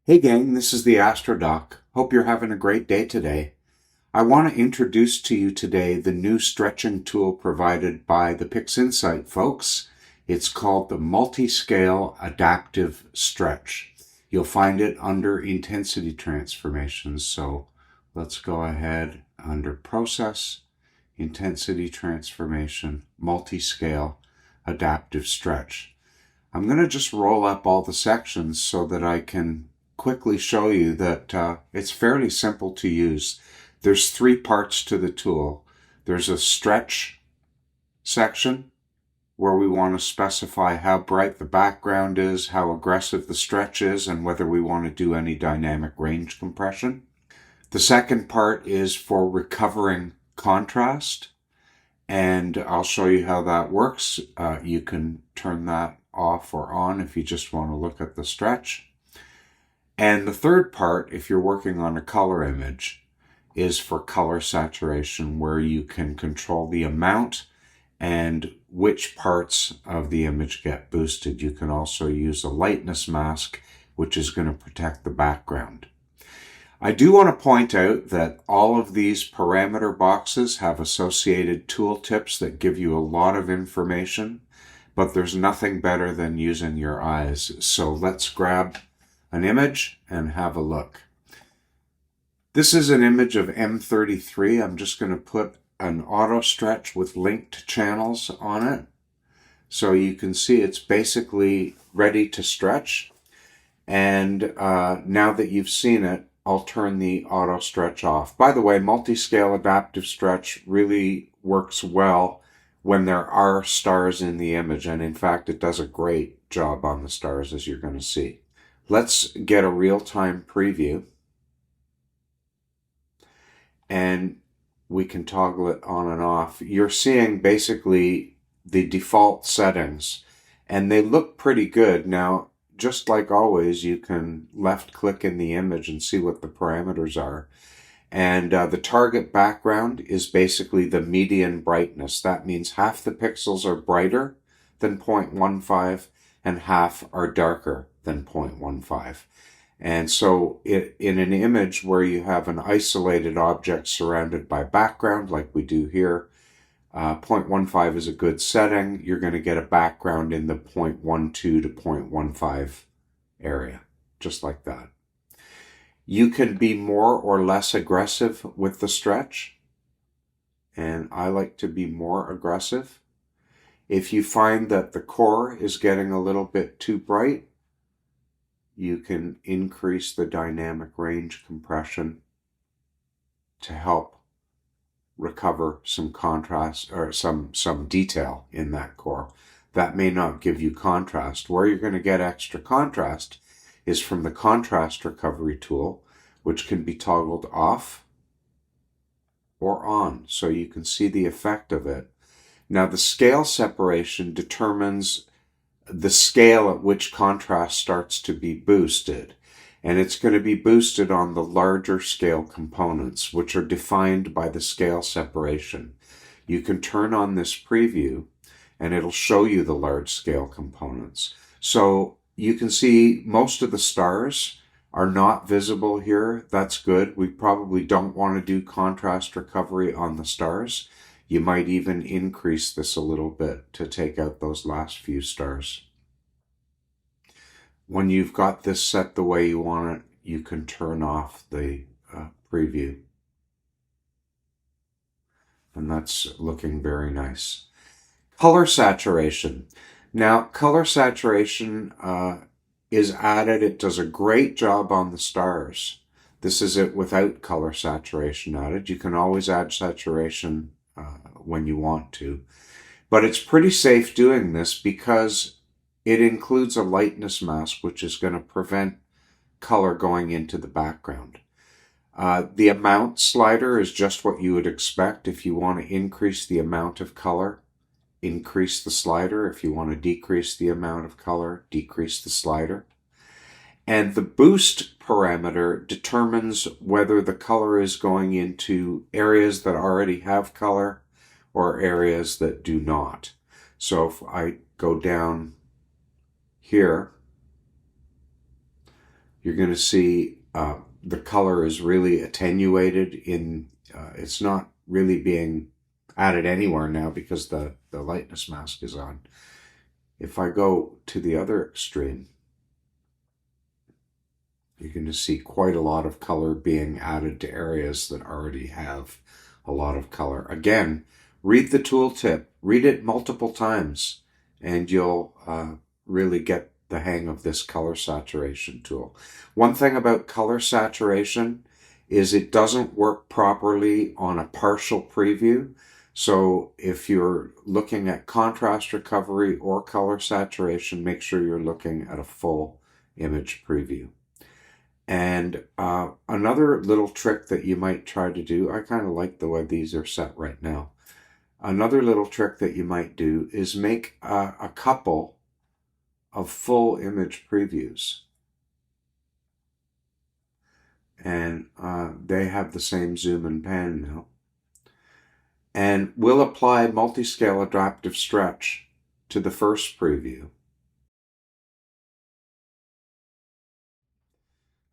Hey gang, this is the AstroDoc. Hope you're having a great day today. I want to introduce to you today the new stretching tool provided by the PixInsight folks. It's called the MultiscaleAdaptiveStretch. You'll find it under Intensity Transformations. So let's go ahead under Process, Intensity Transformation, Multiscale Adaptive Stretch. I'm going to just roll up all the sections so that I can quickly show you that it's fairly simple to use. There's three parts to the tool. There's a stretch section where we want to specify how bright the background is, how aggressive the stretch is, and whether we want to do any dynamic range compression. The second part is for recovering contrast, and I'll show you how that works. You can turn that off or on if you just want to look at the stretch. And the third part, if you're working on a color image, is for color saturation, where you can control the amount and which parts of the image get boosted. You can also use a lightness mask, which is going to protect the background. I do want to point out that all of these parameter boxes have associated tooltips that give you a lot of information, but there's nothing better than using your eyes. So let's grab an image and have a look. This is an image of M33. I'm just going to put an auto stretch with linked channels on it. So you can see it's basically ready to stretch. And now that you've seen it, I'll turn the auto stretch off. By the way, multi-scale adaptive stretch really works well when there are stars in the image. And in fact, it does a great job on the stars, as you're going to see. Let's get a real-time preview, and we can toggle it on and off. You're seeing basically the default settings, and they look pretty good. Now, just like always, you can left-click in the image and see what the parameters are. And the target background is basically the median brightness. That means half the pixels are brighter than 0.15 and half are darker than 0.15. And so in an image where you have an isolated object surrounded by background, like we do here, 0.15 is a good setting. You're going to get a background in the 0.12 to 0.15 area, just like that. You can be more or less aggressive with the stretch, and I like to be more aggressive. If you find that the core is getting a little bit too bright, you can increase the dynamic range compression to help recover some contrast or some detail in that core. That may not give you contrast. Where you're going to get extra contrast is from the contrast recovery tool, which can be toggled off or on, so you can see the effect of it. Now, the scale separation determines the scale at which contrast starts to be boosted. And it's going to be boosted on the larger scale components, which are defined by the scale separation. You can turn on this preview, and it'll show you the large scale components. So you can see most of the stars are not visible here. That's good. We probably don't want to do contrast recovery on the stars. You might even increase this a little bit to take out those last few stars. When you've got this set the way you want it, you can turn off the preview. And that's looking very nice. Color saturation. Now, color saturation is added. It does a great job on the stars. This is it without color saturation added. You can always add saturation when you want to. But it's pretty safe doing this because it includes a lightness mask, which is going to prevent color going into the background. The amount slider is just what you would expect. If you want to increase the amount of color, increase the slider. If you want to decrease the amount of color, decrease the slider. And the boost parameter determines whether the color is going into areas that already have color or areas that do not. So if I go down here, you're going to see the color is really attenuated in, it's not really being added anywhere now because the lightness mask is on. If I go to the other extreme, you're going to see quite a lot of color being added to areas that already have a lot of color. Again, read the tooltip, read it multiple times, and you'll really get the hang of this color saturation tool. One thing about color saturation is it doesn't work properly on a partial preview. So if you're looking at contrast recovery or color saturation, make sure you're looking at a full image preview. And another little trick that you might try to do, I kind of like the way these are set right now. Another little trick that you might do is make a couple of full image previews. And they have the same zoom and pan now. And we'll apply multi-scale adaptive stretch to the first preview.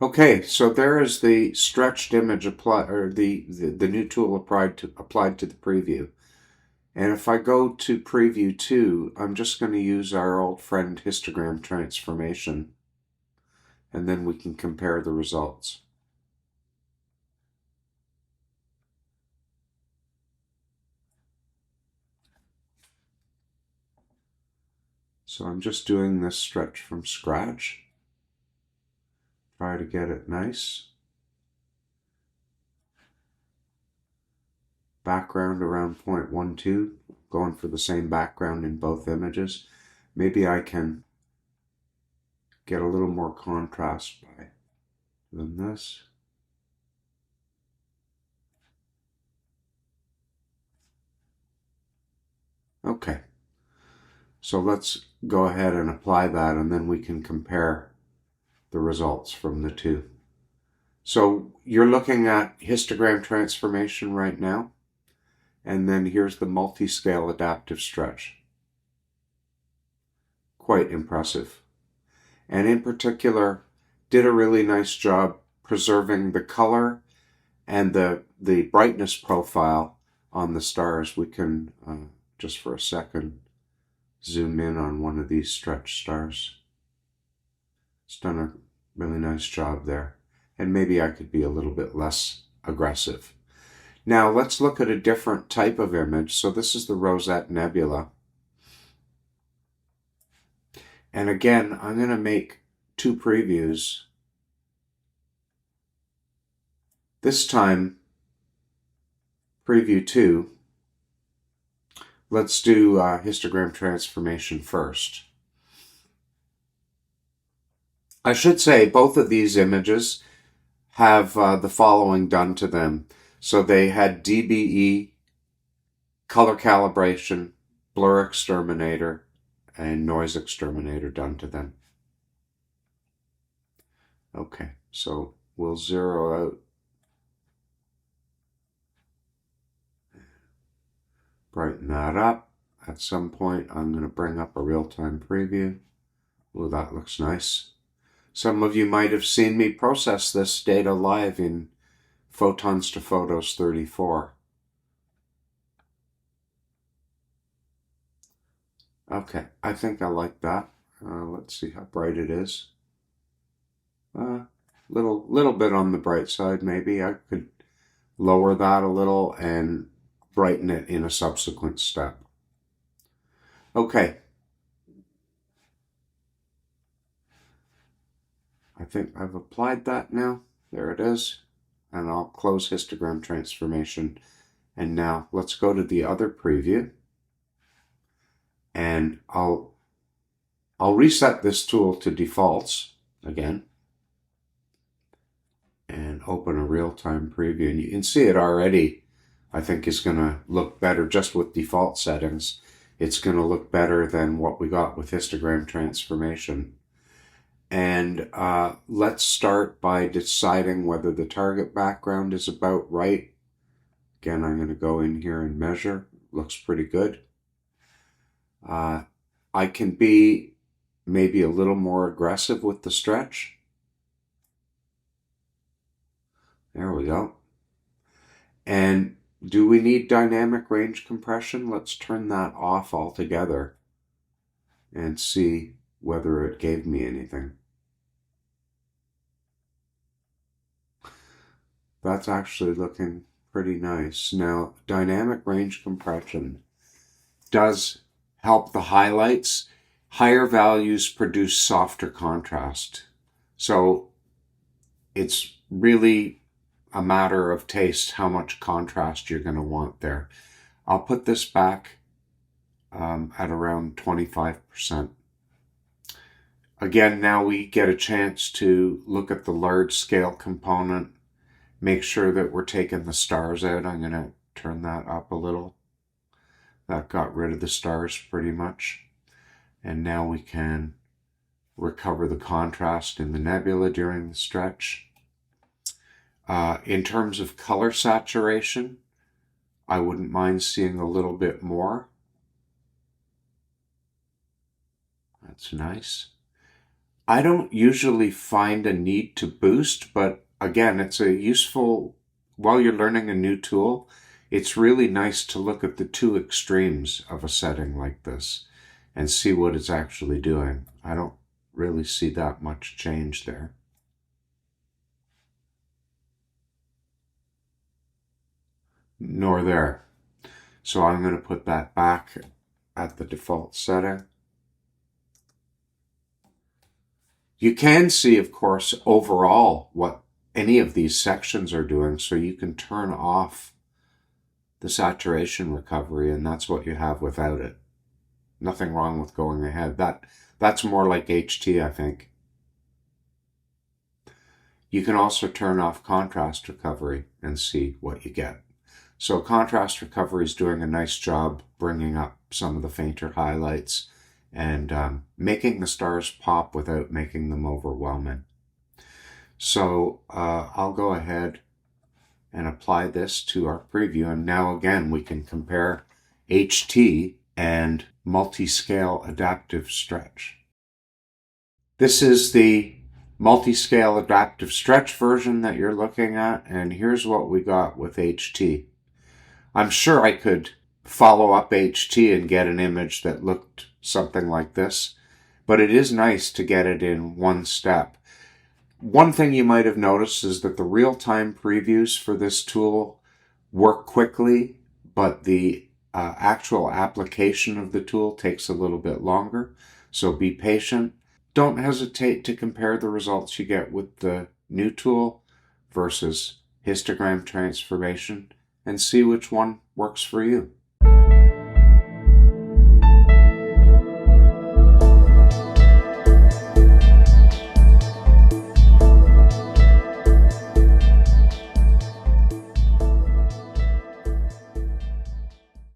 Okay, so there is the stretched image applied, or the new tool applied to the preview. And if I go to preview 2, I'm just going to use our old friend histogram transformation, and then we can compare the results. So I'm just doing this stretch from scratch. Try to get it nice. Background around 0.12, going for the same background in both images. Maybe I can get a little more contrast by doing this. Okay, so let's go ahead and apply that, and then we can compare the results from the two. So you're looking at histogram transformation right now, and then here's the multi-scale adaptive stretch. Quite impressive. And in particular, did a really nice job preserving the color and the brightness profile on the stars. We can, just for a second, zoom in on one of these stretch stars. It's done a really nice job there. And maybe I could be a little bit less aggressive. Now let's look at a different type of image. So this is the Rosette Nebula. And again, I'm going to make 2 previews. This time, preview 2. Let's do histogram transformation first. I should say both of these images have the following done to them. So they had DBE, color calibration, blur exterminator, and noise exterminator done to them. Okay, so we'll zero out. Brighten that up. At some point, I'm going to bring up a real-time preview. Oh, that looks nice. Some of you might have seen me process this data live in Photons to Photos 34. Okay, I think I like that. Let's see how bright it is. Little bit on the bright side, maybe. I could lower that a little and brighten it in a subsequent step. Okay. I think I've applied that now. There it is. And I'll close histogram transformation. And now let's go to the other preview. And I'll reset this tool to defaults again. And open a real-time preview. And you can see it already, I think, is going to look better just with default settings. It's going to look better than what we got with histogram transformation. And let's start by deciding whether the target background is about right. Again, I'm going to go in here and measure. Looks pretty good. I can be maybe a little more aggressive with the stretch. There we go. And do we need dynamic range compression? Let's turn that off altogether and see whether it gave me anything. That's actually looking pretty nice. Now, dynamic range compression does help the highlights. Higher values produce softer contrast. So it's really a matter of taste how much contrast you're going to want there. I'll put this back at around 25%. Again, now we get a chance to look at the large scale component, make sure that we're taking the stars out. I'm going to turn that up a little. That got rid of the stars pretty much. And now we can recover the contrast in the nebula during the stretch. In terms of color saturation, I wouldn't mind seeing a little bit more. That's nice. I don't usually find a need to boost, but again, it's a useful, while you're learning a new tool, it's really nice to look at the two extremes of a setting like this and see what it's actually doing. I don't really see that much change there. Nor there. So I'm going to put that back at the default setting. You can see, of course, overall what any of these sections are doing, so you can turn off the saturation recovery, and that's what you have without it. Nothing wrong with going ahead. That's more like HT, I think. You can also turn off contrast recovery and see what you get. So contrast recovery is doing a nice job bringing up some of the fainter highlights and making the stars pop without making them overwhelming. So I'll go ahead and apply this to our preview. And now again, we can compare HT and multi-scale adaptive stretch. This is the multi-scale adaptive stretch version that you're looking at, and here's what we got with HT. I'm sure I could follow up HT and get an image that looked something like this, but it is nice to get it in one step. One thing you might have noticed is that the real-time previews for this tool work quickly, but the actual application of the tool takes a little bit longer, so be patient. Don't hesitate to compare the results you get with the new tool versus histogram transformation and see which one works for you.